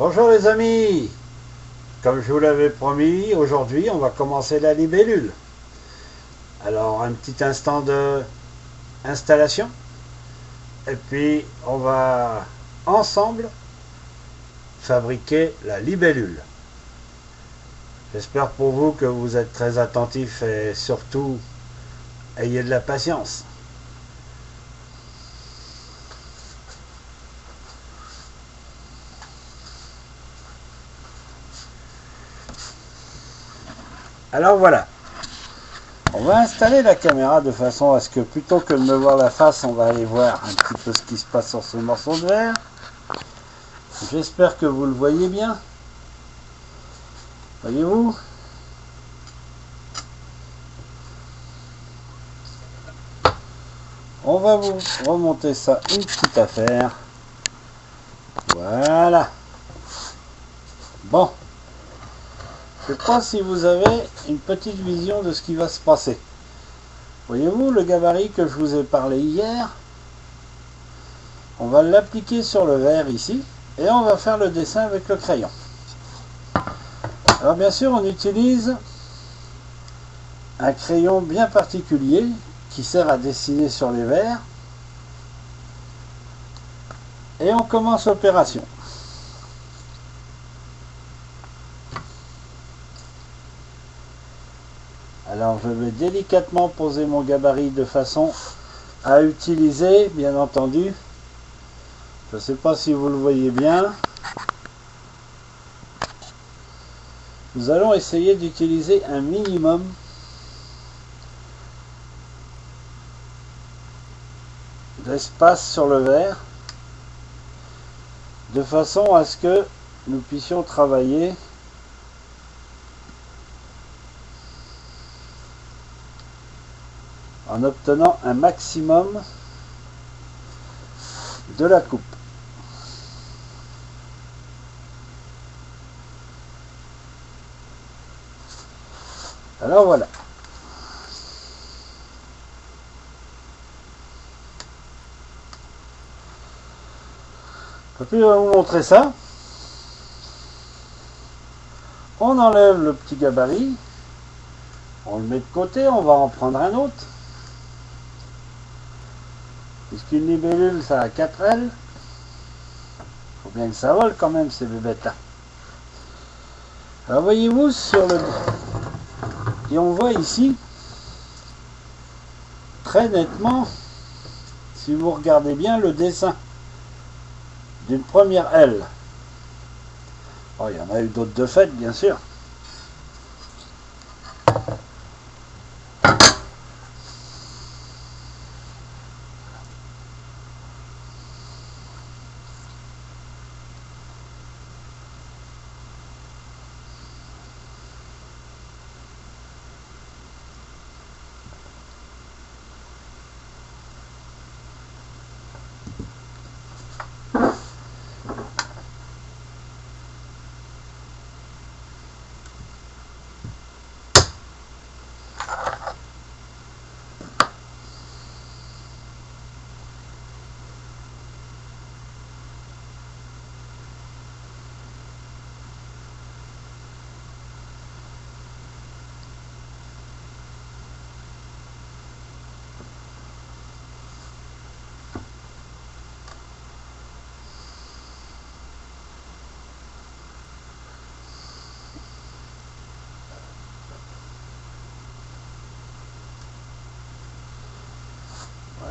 Bonjour les amis, comme je vous l'avais promis, aujourd'hui on va commencer la libellule. Alors un petit instant de installation et puis on va ensemble fabriquer la libellule. J'espère pour vous que vous êtes très attentifs et surtout ayez de la patience. Alors voilà, on va installer la caméra de façon à ce que plutôt que de me voir la face, on va aller voir un petit peu ce qui se passe sur ce morceau de verre. J'espère que vous le voyez bien. Voyez-vous? On va vous remonter ça une petite affaire. Voilà. Bon. Je ne sais pas si vous avez une petite vision de ce qui va se passer. Voyez-vous le gabarit que je vous ai parlé hier? On va l'appliquer sur le verre ici et on va faire le dessin avec le crayon. Alors bien sûr on utilise un crayon bien particulier qui sert à dessiner sur les verres et on commence l'opération. Alors je vais délicatement poser mon gabarit de façon à utiliser, bien entendu, je ne sais pas si vous le voyez bien, nous allons essayer d'utiliser un minimum d'espace sur le verre de façon à ce que nous puissions travailler en obtenant un maximum de la coupe. Alors voilà. Je vais vous montrer ça. On enlève le petit gabarit, on le met de côté, on va en prendre un autre. Puisqu'une libellule ça a 4 ailes, faut bien que ça vole quand même ces bébêtes là. Alors voyez-vous sur le... Et on voit ici très nettement, si vous regardez bien, le dessin d'une première aile. Oh, il y en a eu d'autres de fait, bien sûr.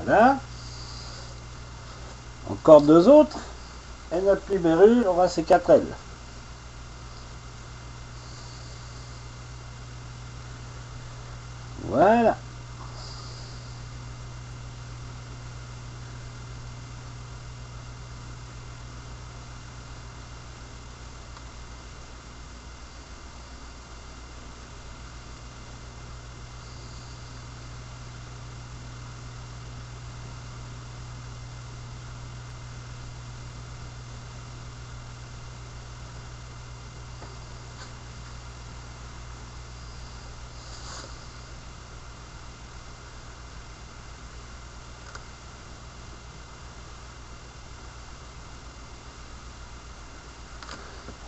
Voilà. Encore deux autres. Et notre libellule aura ses 4 ailes. Voilà.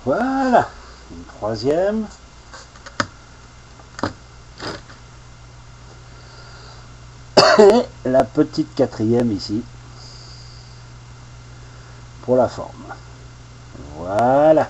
Voilà, une troisième. Et la petite quatrième ici, pour la forme. Voilà.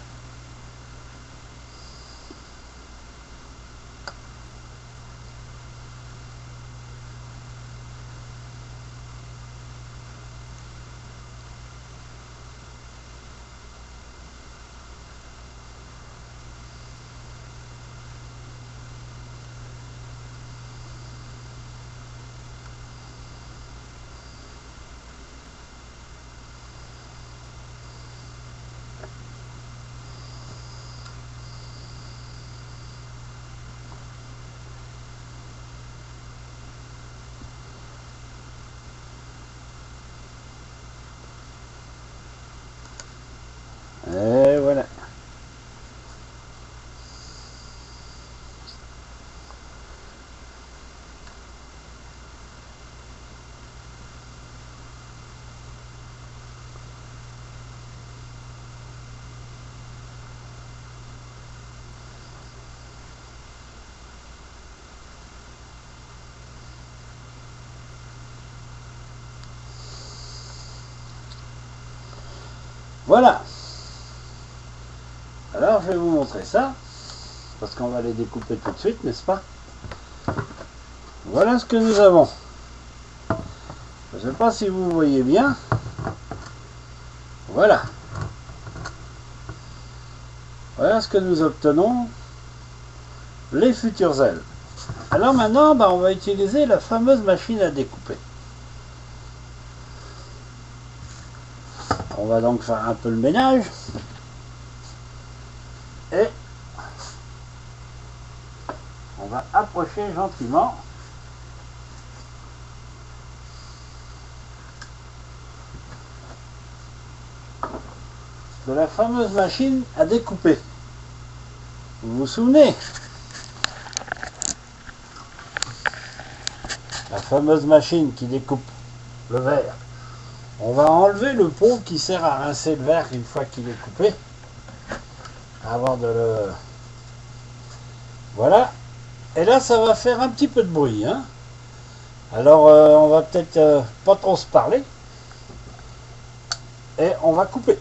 Et voilà. Voilà. Alors je vais vous montrer ça, parce qu'on va les découper tout de suite, n'est-ce pas? Voilà ce que nous avons. Je ne sais pas si vous voyez bien. Voilà. Voilà ce que nous obtenons. Les futures ailes. Alors maintenant, on va utiliser la fameuse machine à découper. On va donc faire un peu le ménage. Et on va approcher gentiment de la fameuse machine à découper. Vous vous souvenez? La fameuse machine qui découpe le verre. On va enlever le pot qui sert à rincer le verre une fois qu'il est coupé. Avant de le... Voilà. Et là, ça va faire un petit peu de bruit. Hein. Alors, on va peut-être pas trop se parler. Et on va couper.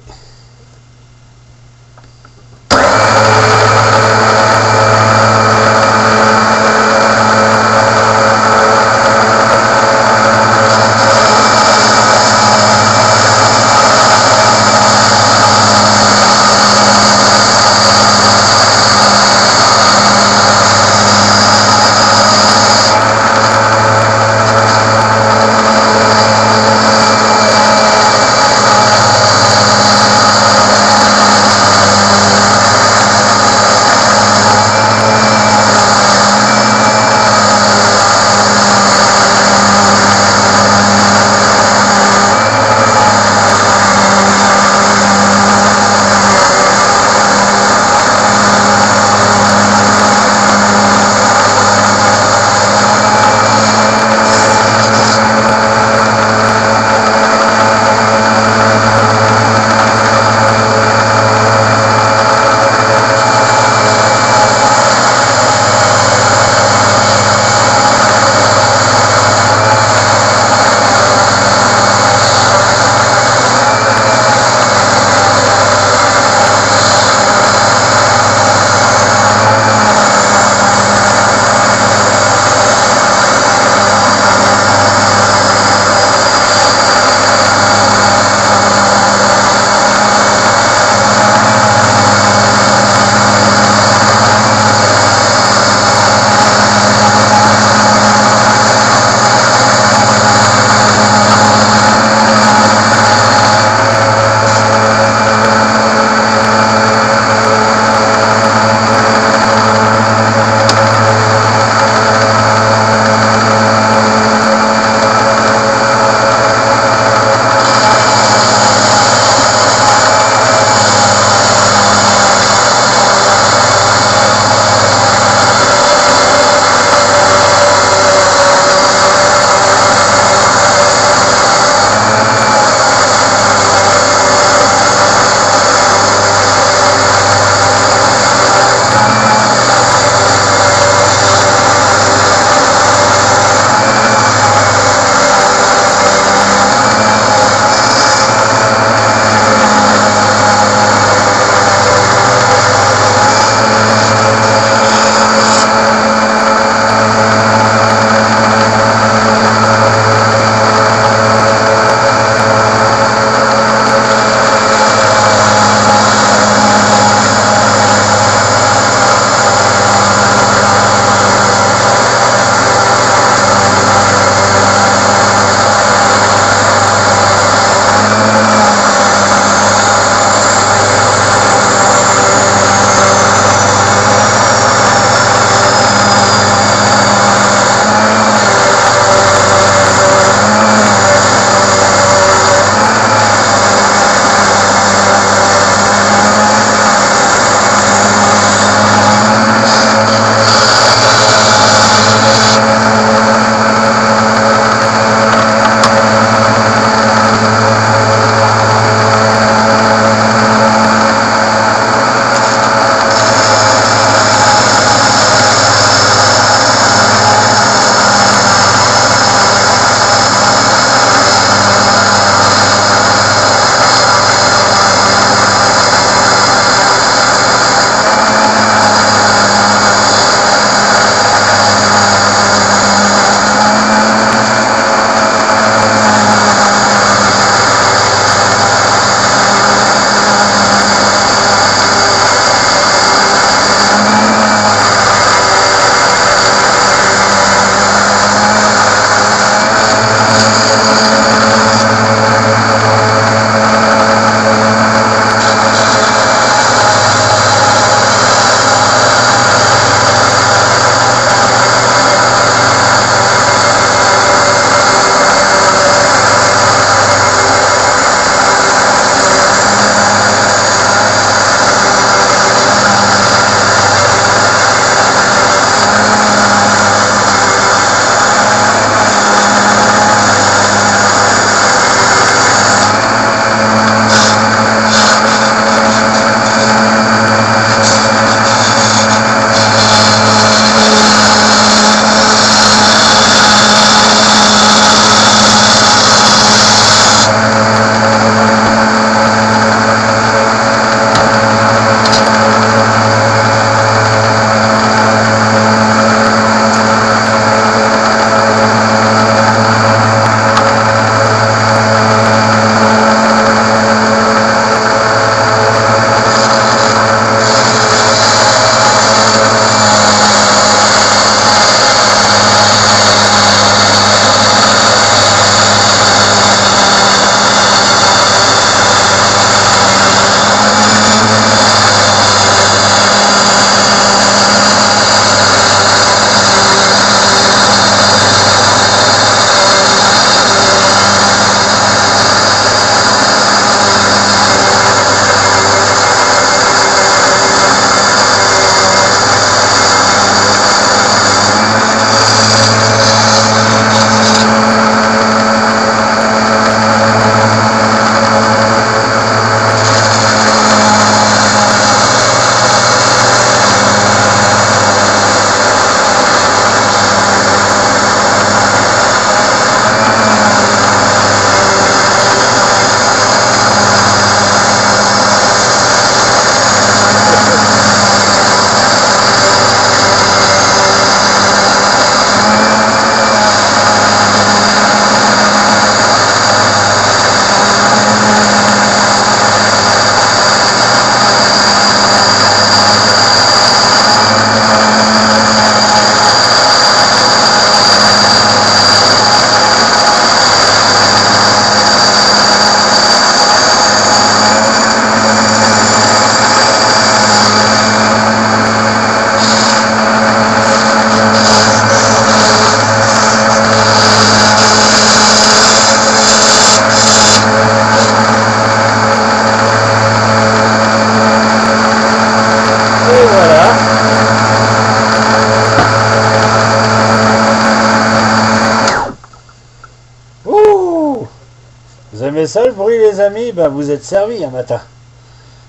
ça le bruit, les amis? Ben, vous êtes servis un matin.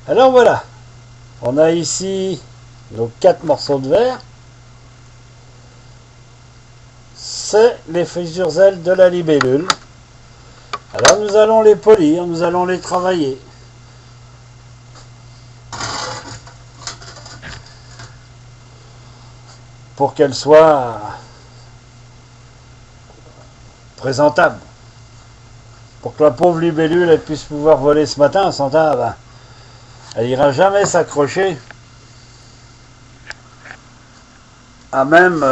Alors voilà, on a ici nos 4 morceaux de verre. C'est les fissures ailes de la libellule. Alors nous allons les polir, nous allons les travailler. Pour qu'elles soient présentables. Pour que la pauvre libellule elle puisse pouvoir voler ce matin, sans ça, ben, elle ira jamais s'accrocher à même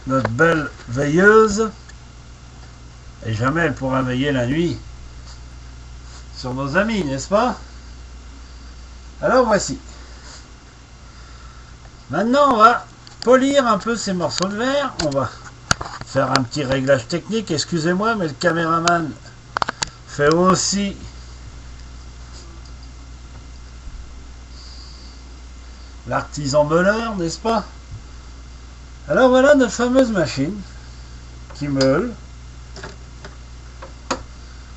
notre belle veilleuse, et jamais elle pourra veiller la nuit sur nos amis, n'est-ce pas? Alors voici. Maintenant on va polir un peu ces morceaux de verre. On va faire un petit réglage technique, excusez-moi, mais le caméraman fait aussi l'artisan meuleur, n'est-ce pas? Alors voilà notre fameuse machine qui meule.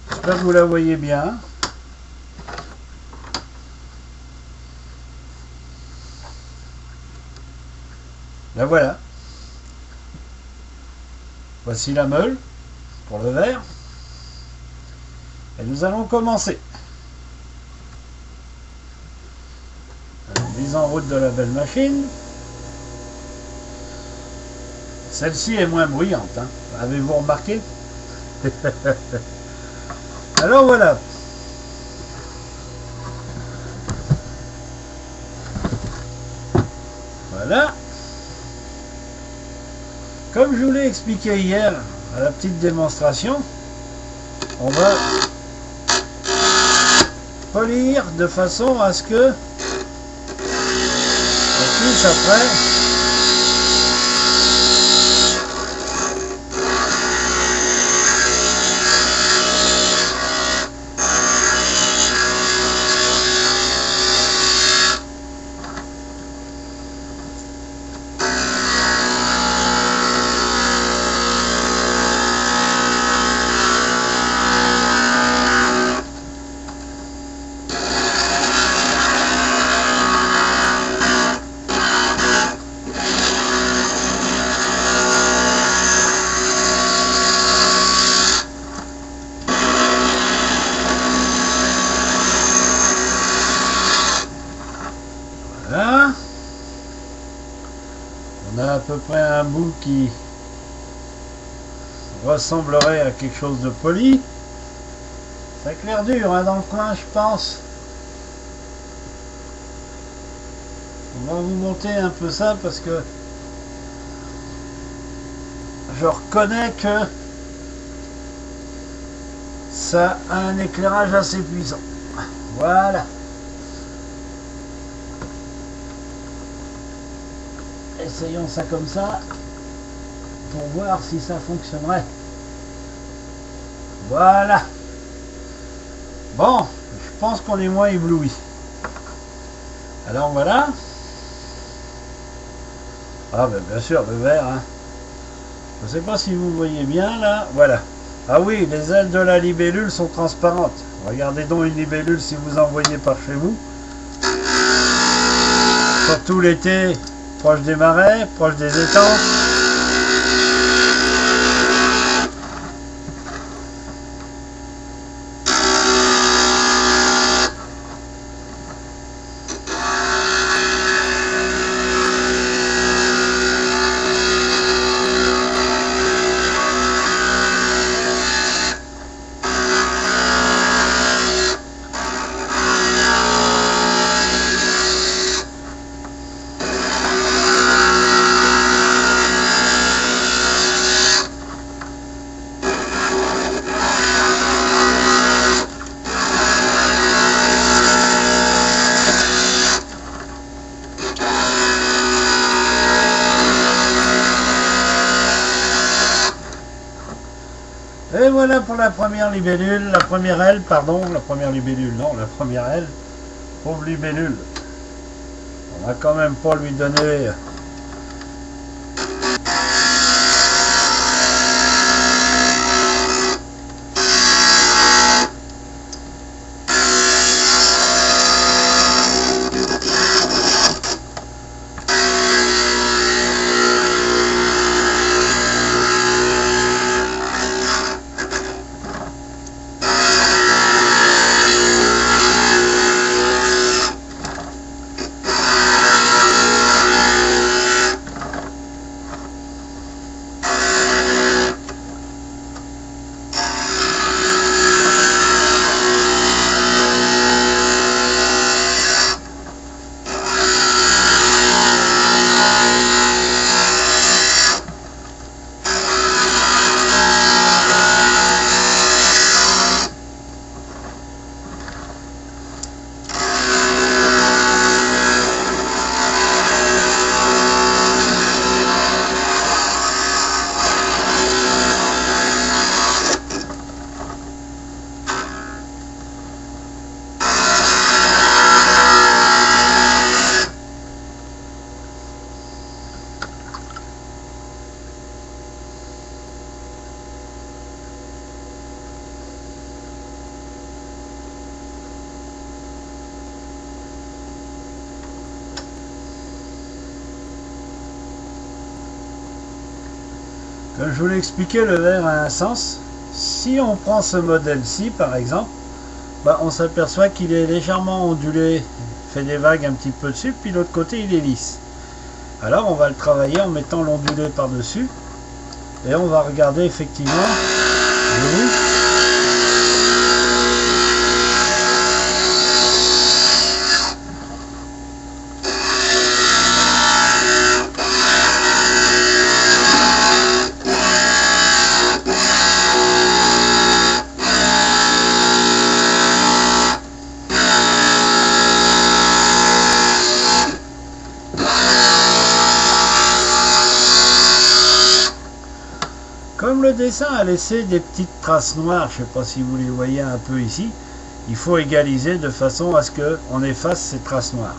J'espère que vous la voyez bien. La voilà. Voici la meule pour le verre. Et nous allons commencer. Alors, mise en route de la belle machine. Celle-ci est moins bruyante, hein. Avez-vous remarqué? Alors voilà. Voilà. Comme je vous l'ai expliqué hier à la petite démonstration, on va polir de façon à ce que on puisse après voilà. On a à peu près un bout qui ressemblerait à quelque chose de poli. Ça claire dur hein, dans le coin, je pense. On va vous monter un peu ça parce que je reconnais que ça a un éclairage assez puissant. Voilà. Essayons ça comme ça pour voir si ça fonctionnerait. Voilà. Bon, je pense qu'on est moins ébloui. Alors voilà. Ah ben bien sûr, le vert. Hein. Je ne sais pas si vous voyez bien là. Voilà. Ah oui, les ailes de la libellule sont transparentes. Regardez donc une libellule si vous en voyez par chez vous. Surtout l'été, proche des marais, proche des étangs. Et voilà pour la première libellule, la première aile, pardon, la première libellule, non, la première aile, pauvre libellule. On va quand même pas lui donner Comme je vous l'ai expliqué, le verre a un sens. Si on prend ce modèle-ci par exemple, on s'aperçoit qu'il est légèrement ondulé, fait des vagues un petit peu dessus, puis l'autre côté il est lisse. Alors on va le travailler en mettant l'ondulé par-dessus, et on va regarder effectivement Comme le dessin a laissé des petites traces noires, je ne sais pas si vous les voyez un peu ici, il faut égaliser de façon à ce qu'on efface ces traces noires.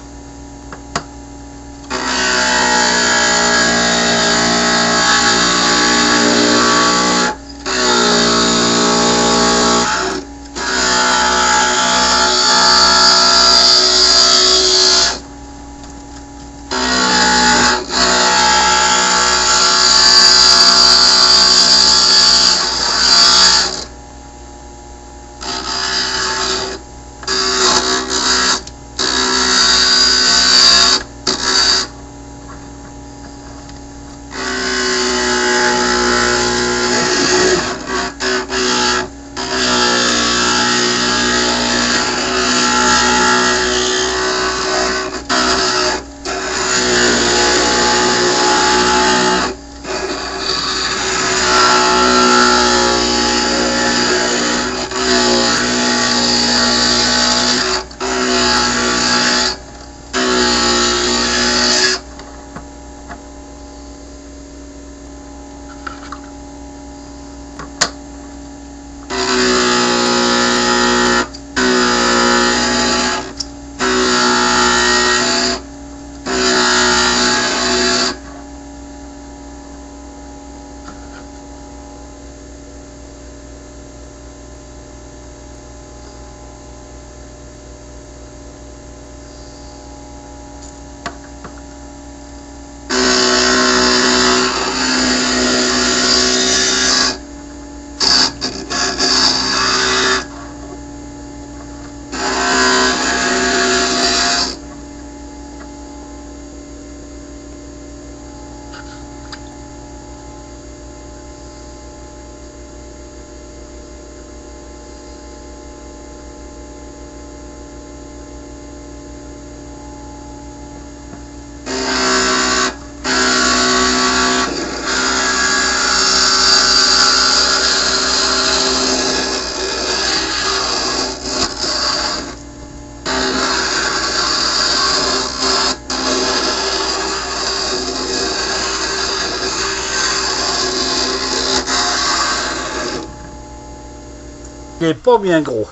Il n'est pas bien gros.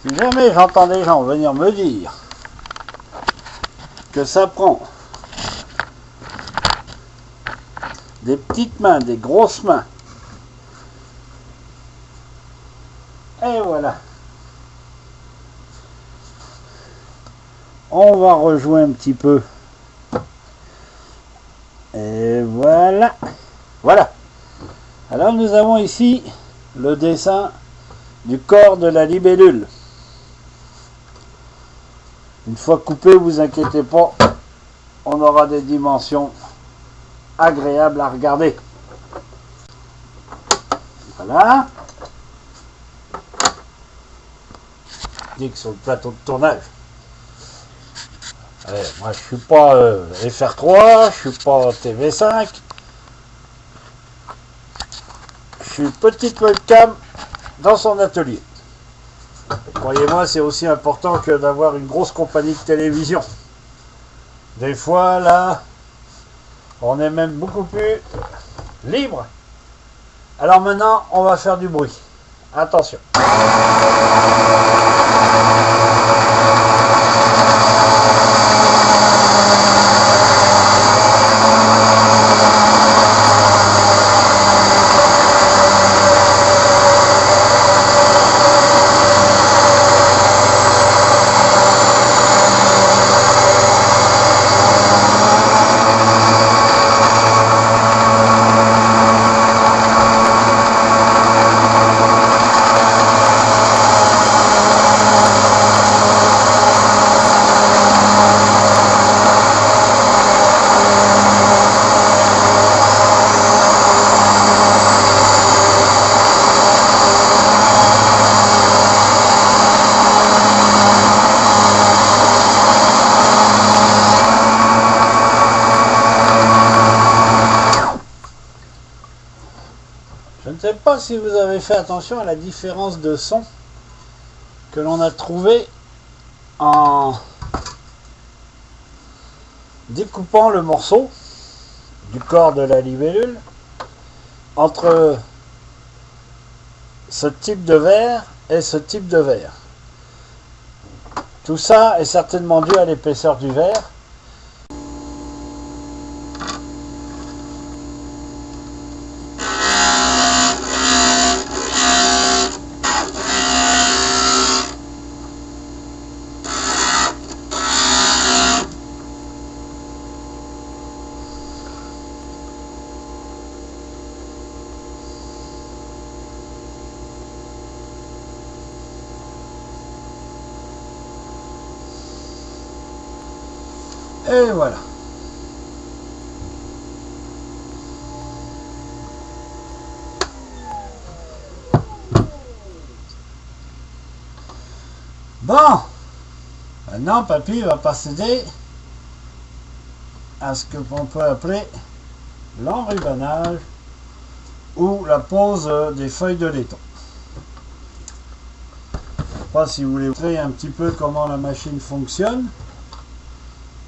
Si jamais j'entends des gens venir me dire que ça prend des petites mains, des grosses mains, et voilà. On va rejouer un petit peu. Et voilà. Voilà. Alors nous avons ici le dessin du corps de la libellule. Une fois coupé, vous inquiétez pas, on aura des dimensions agréables à regarder. Voilà. Dit que sur le plateau de tournage. Allez, moi je suis pas FR3, je suis pas TV5. Je suis petite webcam dans son atelier. Croyez-moi, c'est aussi important que d'avoir une grosse compagnie de télévision. Des fois, là, on est même beaucoup plus libre. Alors maintenant, on va faire du bruit. Attention. pas si vous avez fait attention à la différence de son que l'on a trouvé en découpant le morceau du corps de la libellule entre ce type de verre et ce type de verre. Tout ça est certainement dû à l'épaisseur du verre. Et voilà. Bon, maintenant papy va procéder à ce que l'on peut appeler l'enrubanage ou la pose des feuilles de laiton. Je ne sais pas si vous voulez montrer un petit peu comment la machine fonctionne.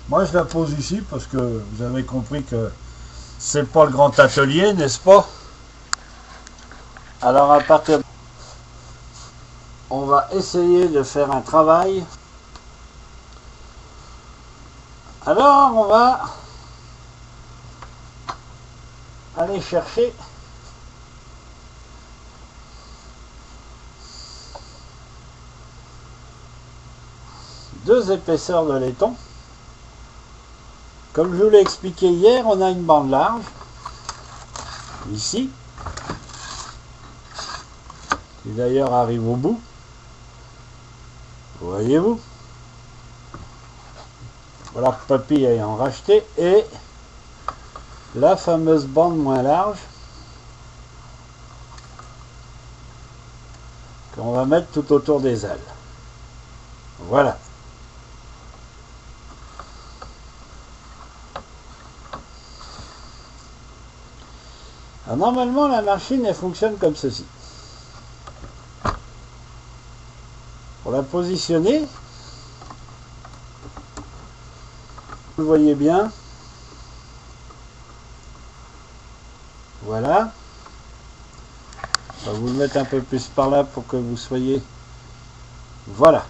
Moi je la pose ici parce que vous avez compris que c'est pas le grand atelier, n'est-ce pas? Alors à partir de... on va essayer de faire un travail. Alors on va aller chercher deux épaisseurs de laiton. Comme je vous l'ai expliqué hier, on a une bande large, ici, qui d'ailleurs arrive au bout. Voyez-vous? Voilà, papy ayant racheté, et la fameuse bande moins large, qu'on va mettre tout autour des ailes. Voilà. Alors, normalement, la machine, elle fonctionne comme ceci. Pour la positionner, vous le voyez bien. Voilà. Je vais vous le mettre un peu plus par là pour que vous soyez... Voilà.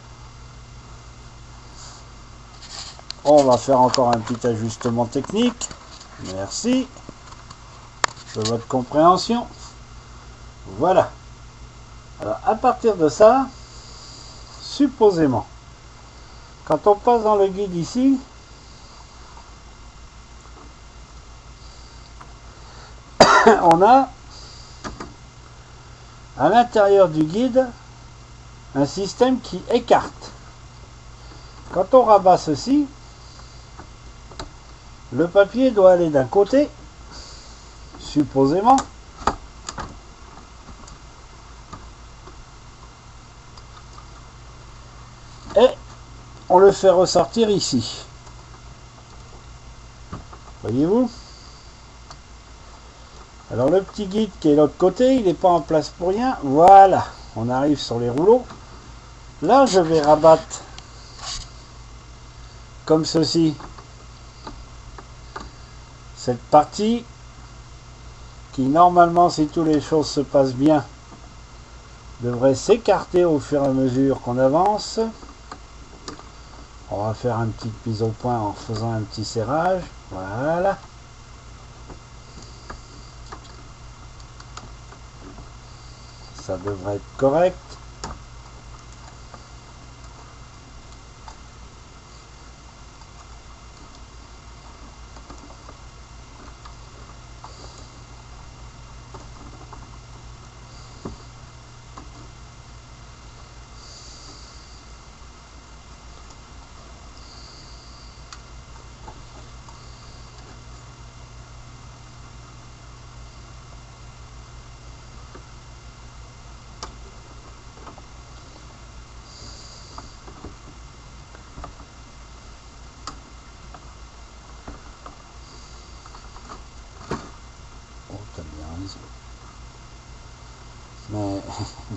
On va faire encore un petit ajustement technique. Merci de votre compréhension. Voilà. Alors à partir de ça, supposément, quand on passe dans le guide ici, on a à l'intérieur du guide un système qui écarte. Quand on rabat ceci, le papier doit aller d'un côté, supposément, et on le fait ressortir ici. Voyez-vous? Alors le petit guide qui est de l'autre côté, il n'est pas en place pour rien. Voilà, on arrive sur les rouleaux. Là, je vais rabattre comme ceci cette partie qui normalement, si toutes les choses se passent bien, devrait s'écarter au fur et à mesure qu'on avance. On va faire une petite mise au point en faisant un petit serrage. Voilà. Ça devrait être correct.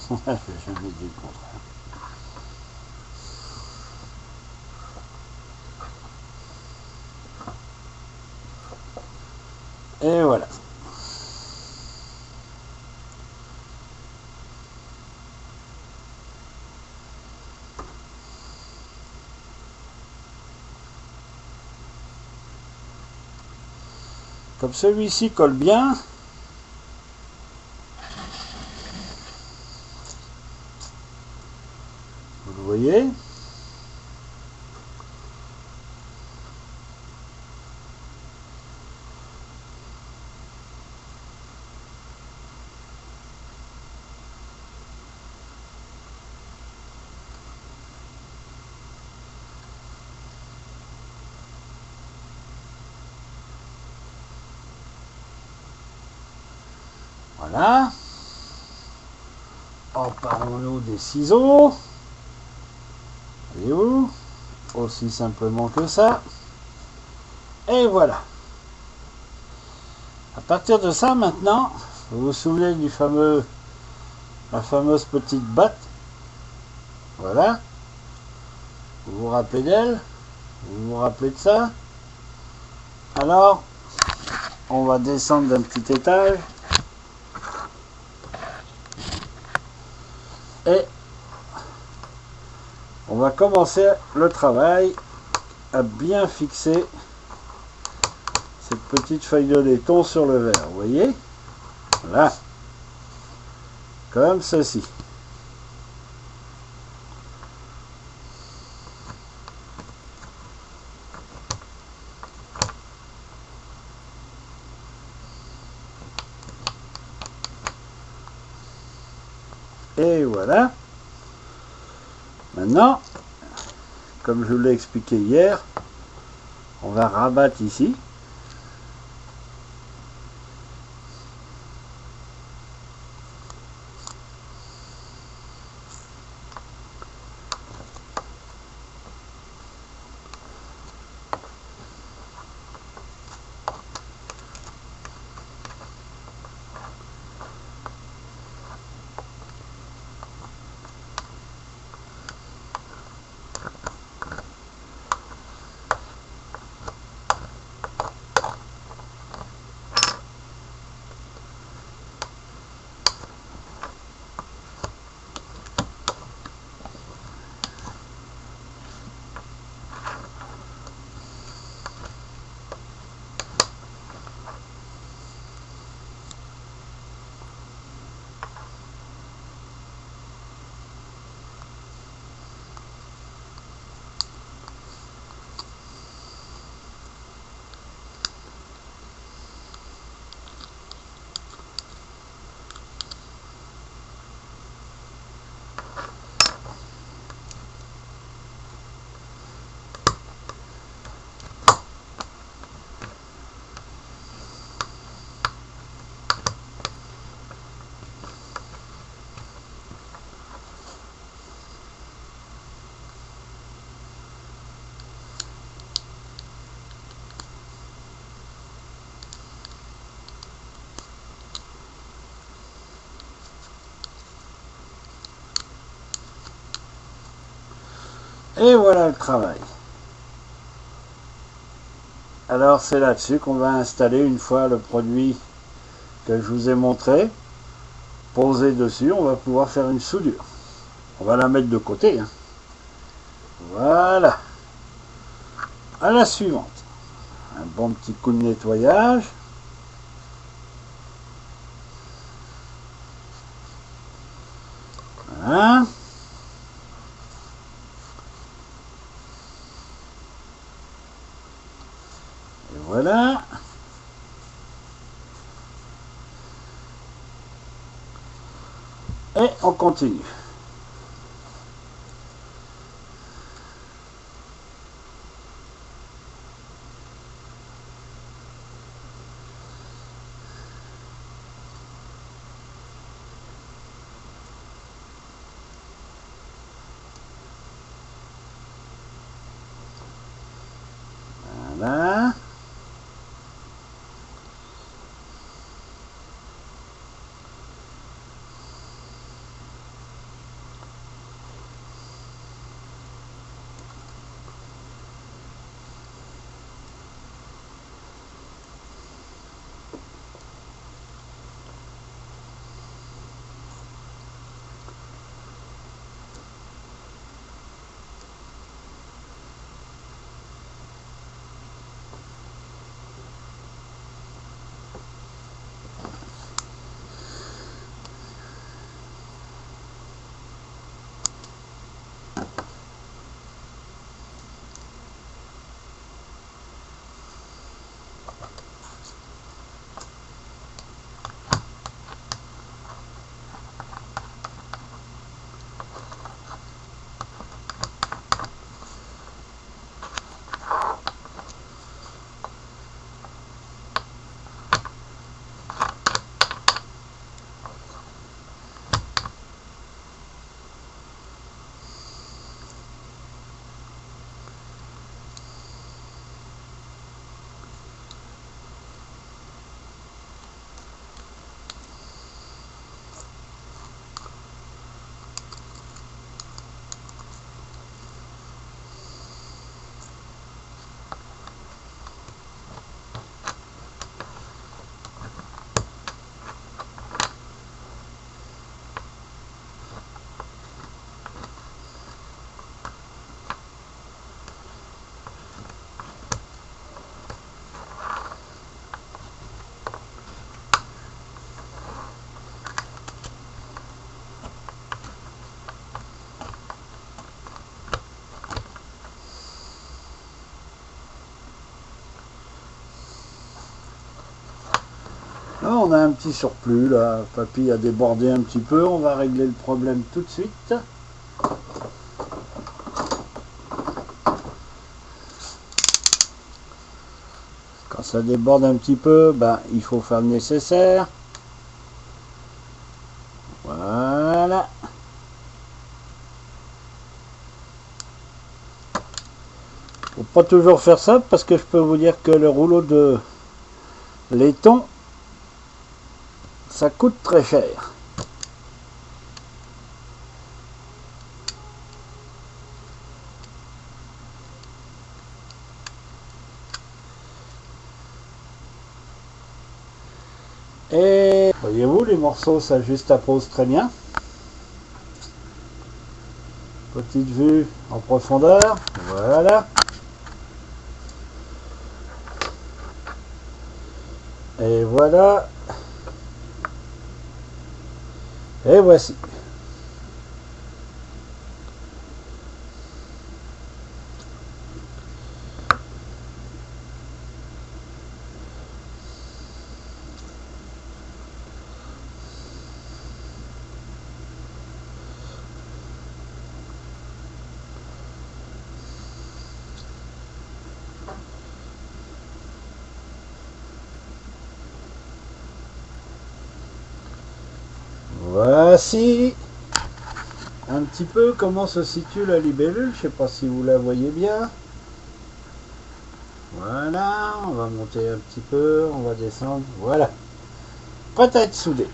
Moi, je n'ai jamais dit le contraire. Et voilà. Comme celui-ci colle bien, vous le voyez, voilà. Emparons-nous des ciseaux. Voyez-vous, aussi simplement que ça. Et voilà. À partir de ça, maintenant, vous vous souvenez du la fameuse petite batte. Voilà. Vous vous rappelez d'elle? Vous vous rappelez de ça? Alors, on va descendre d'un petit étage. Et on va commencer le travail à bien fixer cette petite feuille de laiton sur le verre. Vous voyez? Voilà. Comme ceci. Et voilà. Maintenant, comme je vous l'ai expliqué hier, on va rabattre ici. Et voilà le travail. Alors c'est là-dessus qu'on va installer une fois le produit que je vous ai montré posé dessus. On va pouvoir faire une soudure. On va la mettre de côté, hein. Voilà. À la suivante. Un bon petit coup de nettoyage. Voilà. Et voilà. Et on continue. Voilà. Là, on a un petit surplus, là. Papy a débordé un petit peu. On va régler le problème tout de suite. Quand ça déborde un petit peu, ben, il faut faire le nécessaire. Voilà. Faut pas toujours faire ça parce que je peux vous dire que le rouleau de laiton, ça coûte très cher. Et voyez-vous, les morceaux s'ajustent à pose très bien. Petite vue en profondeur, voilà. Et voilà. Et voici. Voici un petit peu comment se situe la libellule. Je ne sais pas si vous la voyez bien. Voilà, on va monter un petit peu, on va descendre. Voilà. Prête à être soudée.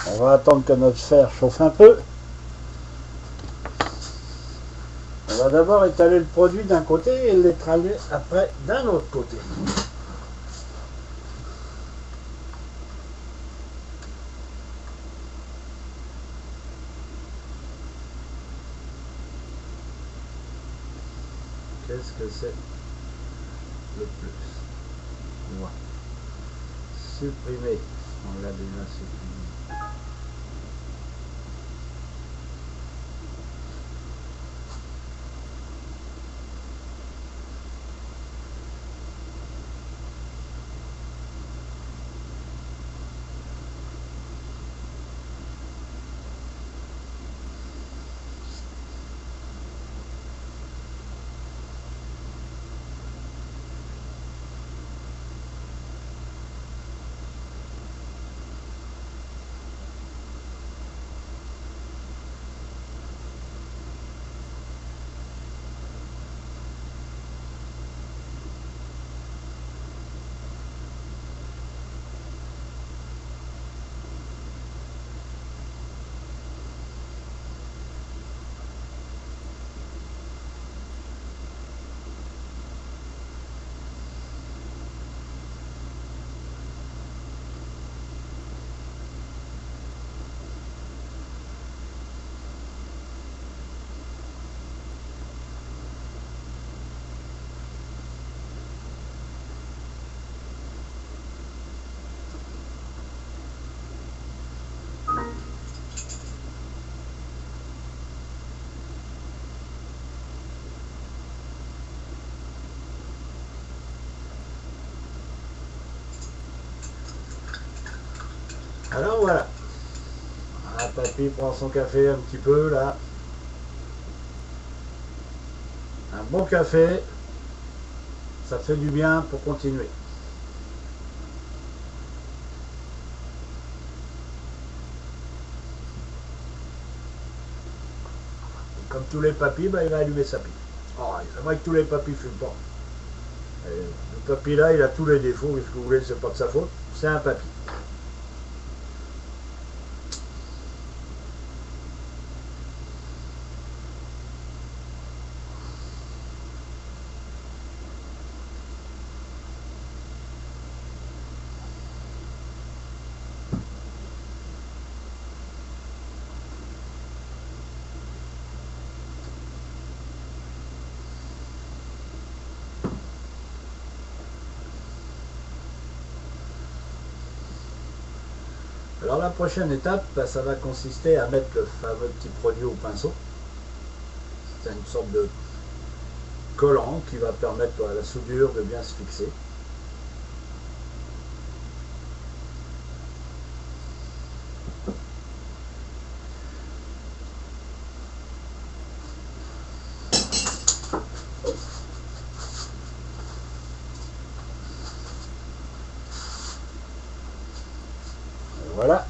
On va attendre que notre fer chauffe un peu. On va d'abord étaler le produit d'un côté et l'étaler après d'un autre côté. Qu'est-ce que c'est le plus? Moi. Supprimer. On l'a déjà supprimé. Alors voilà. Ah, papy prend son café un petit peu là. Un bon café, ça fait du bien pour continuer. Comme tous les papys, bah, il va allumer sa pipe. Oh, c'est vrai que tous les papys fument pas. Et le papy là, il a tous les défauts, qu'est-ce que vous voulez, c'est pas de sa faute, c'est un papy. Alors la prochaine étape, bah, ça va consister à mettre le fameux petit produit au pinceau. C'est une sorte de collant qui va permettre à la soudure de bien se fixer. Voilà.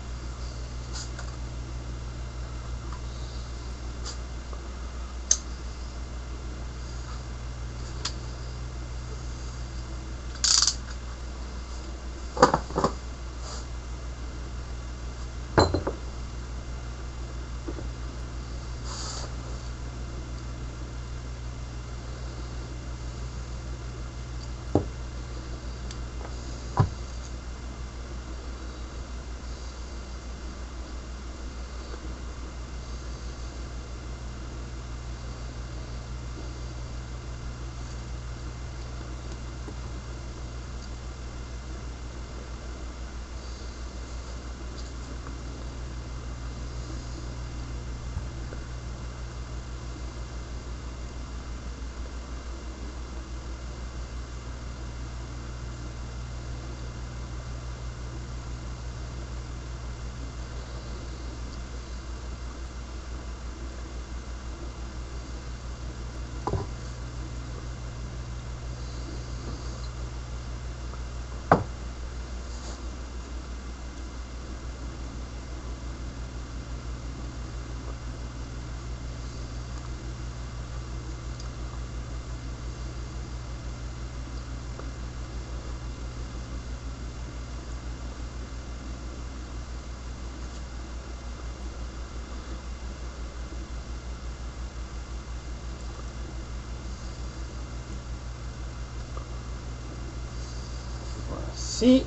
Voici.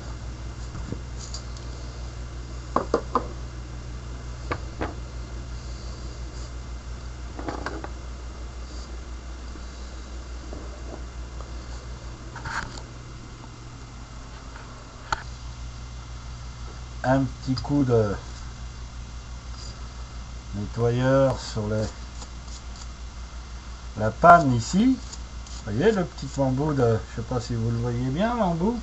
Un petit coup de nettoyeur sur la panne ici. Vous voyez le petit embout de, je sais pas si vous le voyez bien, l'embout.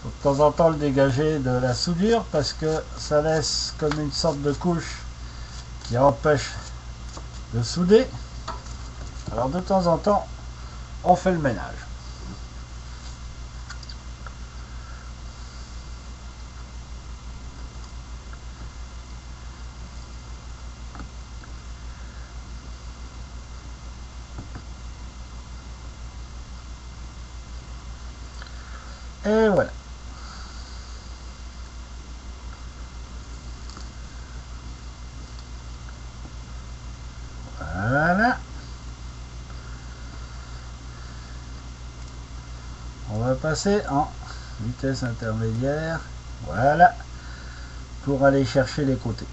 Faut de temps en temps le dégager de la soudure parce que ça laisse comme une sorte de couche qui empêche de souder. Alors de temps en temps on fait le ménage. Et voilà. Voilà. On va passer en vitesse intermédiaire. Voilà. Pour aller chercher les côtés.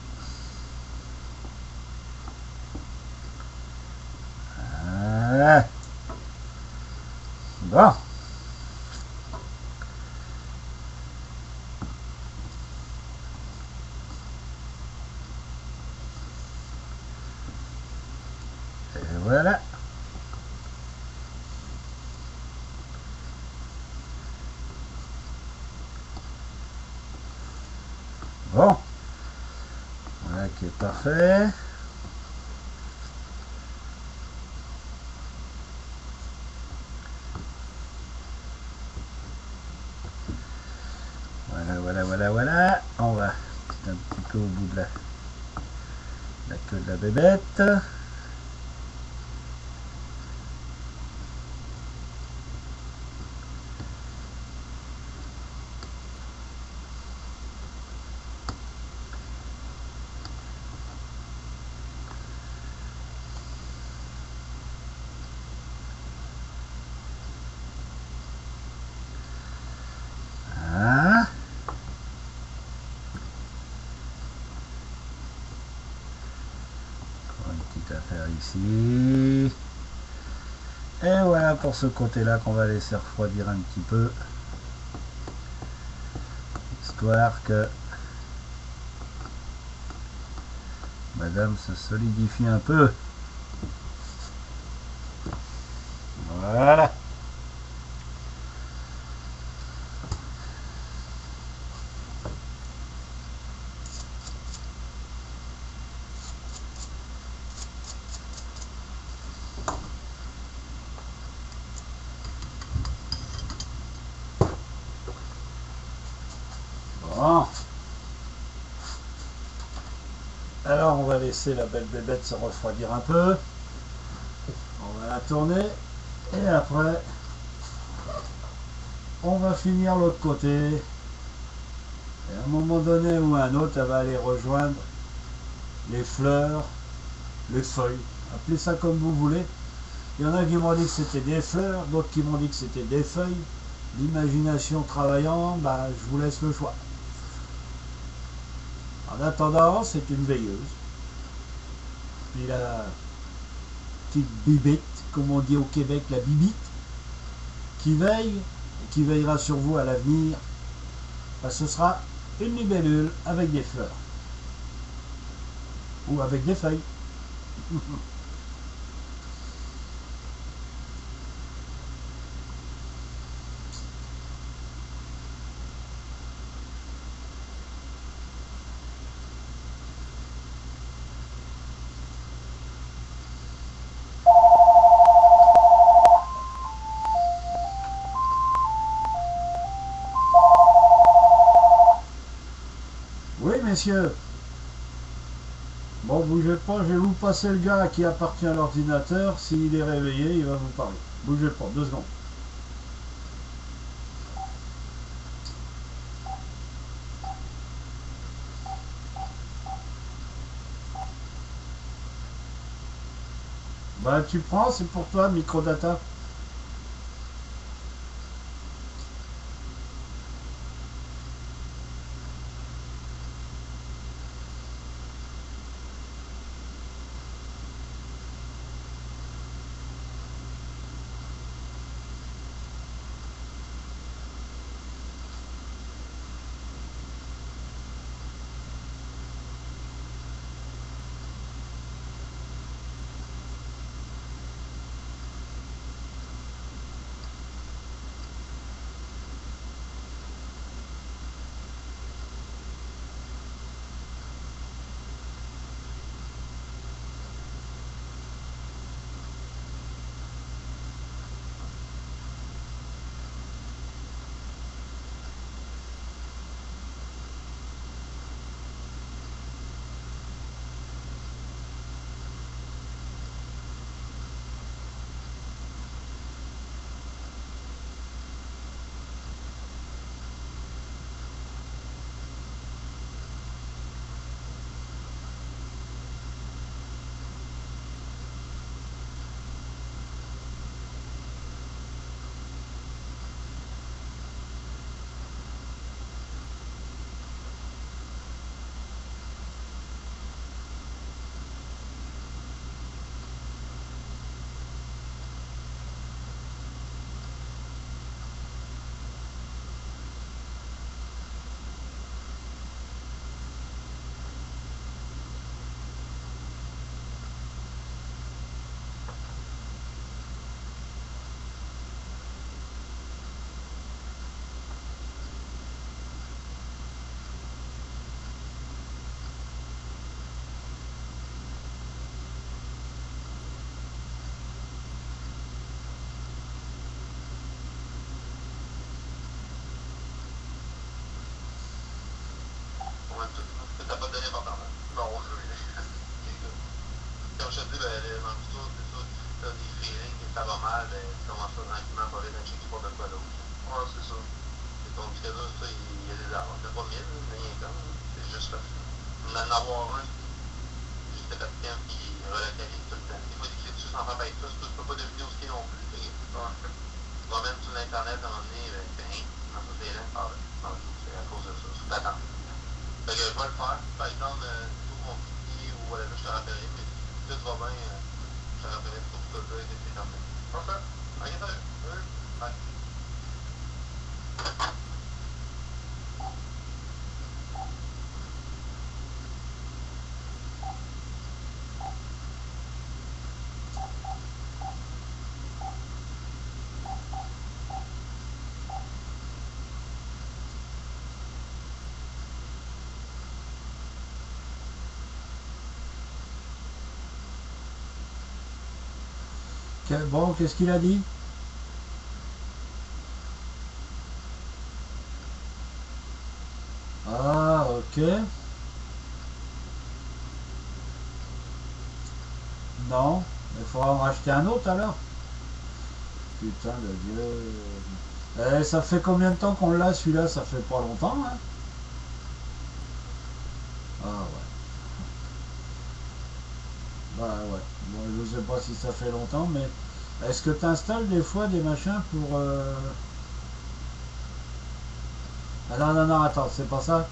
Voilà. Bon. Et voilà. Bon. Voilà qui est parfait. Voilà. On va un petit peu au bout de la queue de la bébête. Affaire ici, et voilà pour ce côté là qu'on va laisser refroidir un petit peu, histoire que madame se solidifie un peu. Voilà. Bon. Alors on va laisser la belle bébête se refroidir un peu. On va la tourner. Et après, on va finir l'autre côté. Et à un moment donné ou à un autre, elle va aller rejoindre les fleurs, les feuilles. Appelez ça comme vous voulez. Il y en a qui m'ont dit que c'était des fleurs, d'autres qui m'ont dit que c'était des feuilles. L'imagination travaillant, bah, je vous laisse le choix. En attendant, c'est une veilleuse. Puis la petite bibite, comme on dit au Québec, la bibite, qui veille et qui veillera sur vous à l'avenir. Bah, ce sera une libellule avec des fleurs. Ou avec des feuilles. Oui, messieurs. Bon, bougez pas, je vais vous passer le gars qui appartient à l'ordinateur. S'il est réveillé, il va vous parler. Bougez pas, 2 secondes. Bah, tu prends, c'est pour toi, Microdata. T'as pas donné par là. Non, je comme je te dis, dans le futur, c'est ça. T'as des feelings que ça va mal, tu commences ça tranquillement pas vite à checker pour de quoi d'autre. Ouais, c'est ça. Et ton crédit, ça, il y a des arbres. T'as pas 1000, mais rien comme. C'est juste là. En avoir un, juste le temps, puis relativise tout le temps. Des fois, des crédits sans faire avec ça, tu peux pas deviner où c'est non plus. Ouais. Tu vas même sur l'internet à un moment donné, dans ça, c'est là, c'est à cause de ça. C'est t'attends. Fait que je vais le faire. Par exemple, tout mon petit ou whatever, je te rappellerai, mais si tout va bien, je te rappellerai pour tout le dire et c'est terminé. Parfait. Ok, salut. Salut. Bye. Bon, qu'est-ce qu'il a dit? Ah, ok. Non, il faudra en racheter un autre alors. Putain de Dieu. Ça fait combien de temps qu'on l'a celui-là? Ça fait pas longtemps, hein? Ah ouais. Bah ouais. Bon, je sais pas si ça fait longtemps, mais est-ce que tu installes des fois des machins pour... Ah non, non, non, attends, c'est pas ça.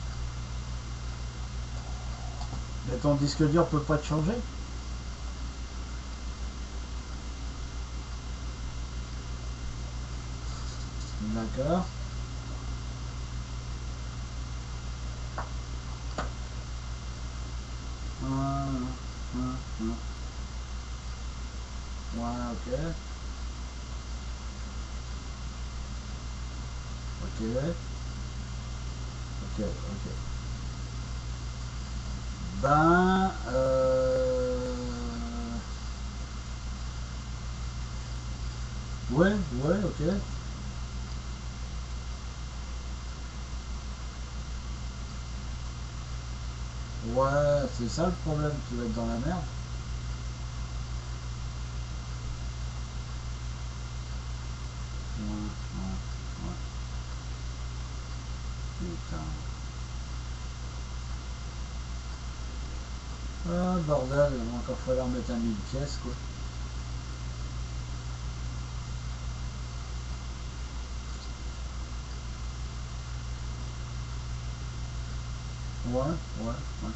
Mais ton disque dur peut pas te changer? D'accord. Ouais, ok. Ok. Ok, ok. Ben, ouais, ouais, ok. Ouais, c'est ça le problème, tu vas être dans la merde. Ouais, ouais, ouais. Putain. Ah, bordel, il va encore falloir mettre un 1000 pièces, quoi. Ouais, ouais, ouais.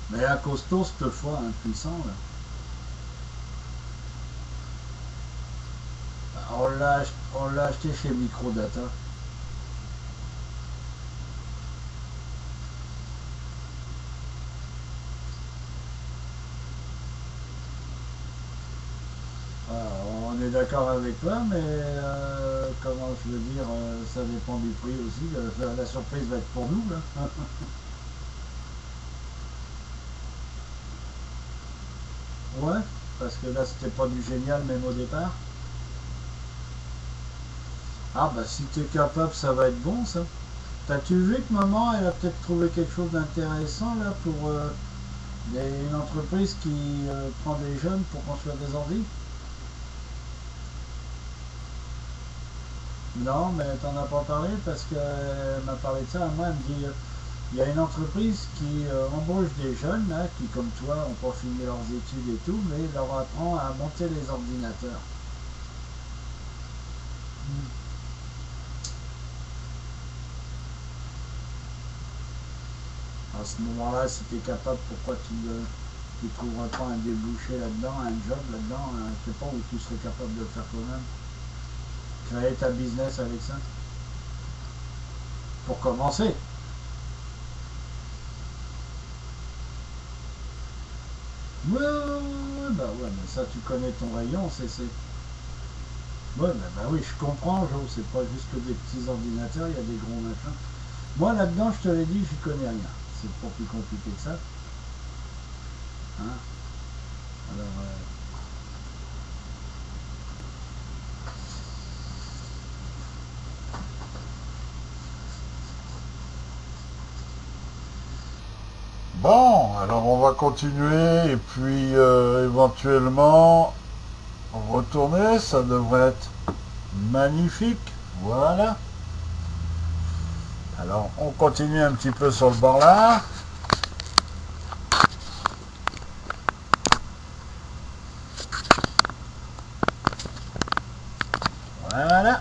Mais à costaud, cette fois, un puissant, là. On l'a acheté chez Microdata. Ah, on est d'accord avec toi, mais comment je veux dire, ça dépend du prix aussi. La surprise va être pour nous, là. Ouais, parce que là, c'était pas du génial, même au départ. Ah, bah si t'es capable, ça va être bon, ça. T'as-tu vu que maman, elle a peut-être trouvé quelque chose d'intéressant, là, pour une entreprise qui prend des jeunes pour construire des ordi? Non, mais t'en as pas parlé parce qu'elle m'a parlé de ça. Moi, elle me dit, il y a une entreprise qui embauche des jeunes là, qui, comme toi, ont pas fini leurs études et tout, mais leur apprend à monter les ordinateurs. Hmm. À ce moment-là, si tu es capable, pourquoi tu trouverais pas un débouché là-dedans, un job là-dedans, je sais pas, où tu serais capable de le faire toi-même? Créer ta business avec ça? Pour commencer. Ouais, ouais, ouais, ouais, bah ouais, mais ça, tu connais ton rayon, ouais, bah oui, je comprends, Jo, c'est pas juste que des petits ordinateurs, il y a des gros machins. Moi, là-dedans, je te l'ai dit, j'y connais rien. C'est pas plus compliqué que ça. Hein. Alors, bon, alors on va continuer et puis éventuellement retourner, ça devrait être magnifique. Voilà. Alors on continue un petit peu sur le bord là. Voilà.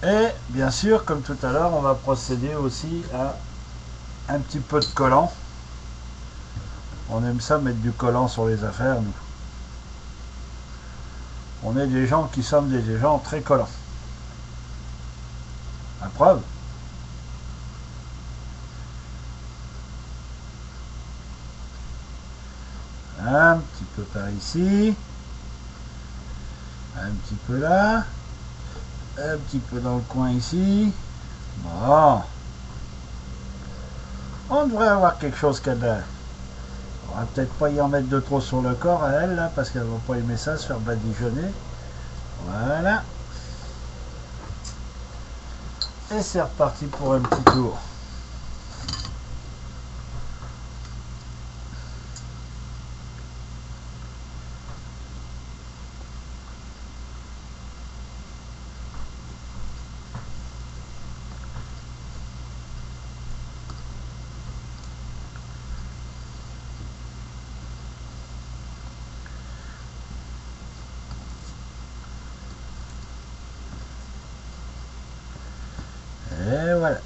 Et bien sûr, comme tout à l'heure, on va procéder aussi à un petit peu de collant. On aime ça mettre du collant sur les affaires, nous. On est des gens qui sommes des gens très collants. La preuve. Un petit peu par ici. Un petit peu là. Un petit peu dans le coin ici. Bon. On devrait avoir quelque chose qu'elle a. On va peut-être pas y en mettre de trop sur le corps à elle, là, parce qu'elle va pas aimer ça, se faire badigeonner. Voilà. Et c'est reparti pour un petit tour. voilà.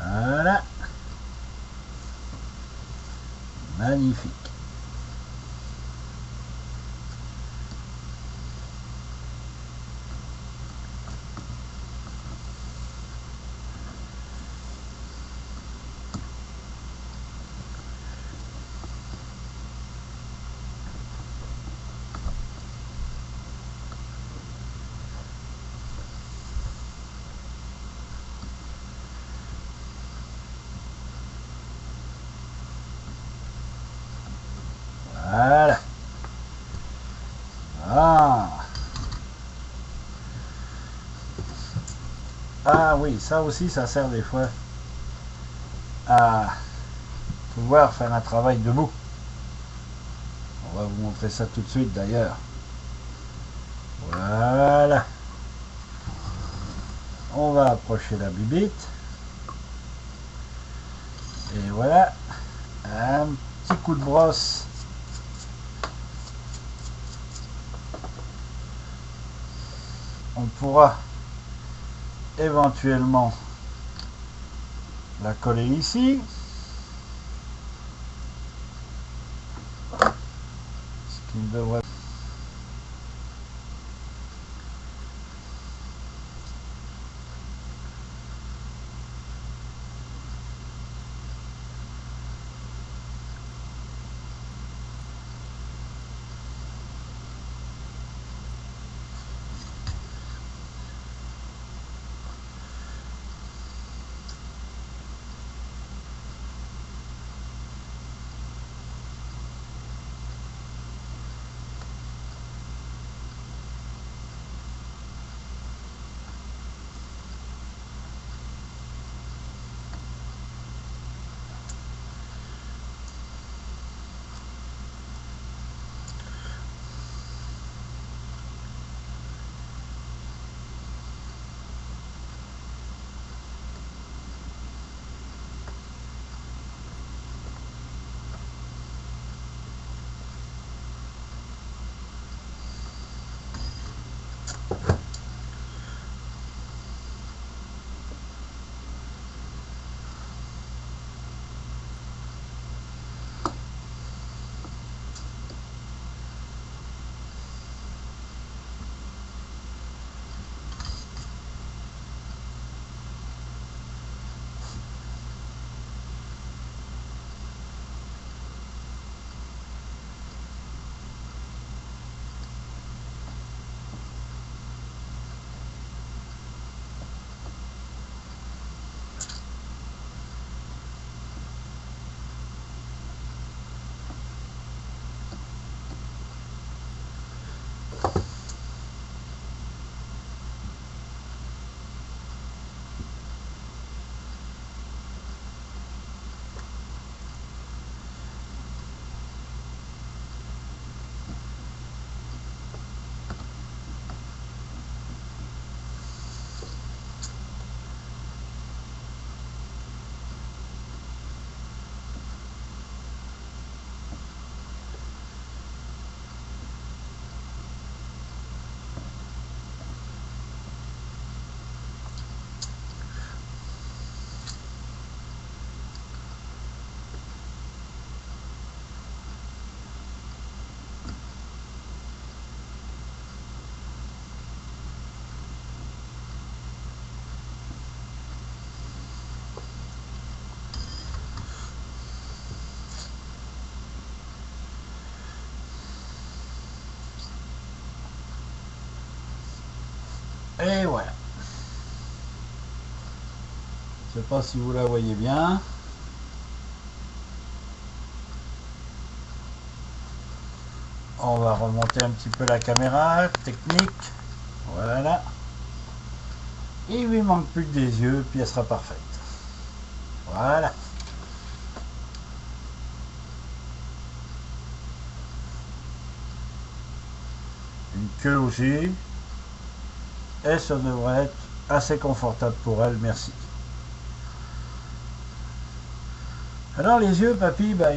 Voilà. Magnifique. Voilà. Ah oui, ça aussi, ça sert des fois à pouvoir faire un travail debout. On va vous montrer ça tout de suite d'ailleurs. Voilà. On va approcher la bibite. Et voilà. Un petit coup de brosse. On pourra éventuellement la coller ici. Ce qui devrait... Et voilà. Je ne sais pas si vous la voyez bien. On va remonter un petit peu la caméra, technique. Voilà. Il lui manque plus que des yeux, puis elle sera parfaite. Voilà. Une queue aussi. Et ça devrait être assez confortable pour elle, merci. Alors les yeux, papy, bah,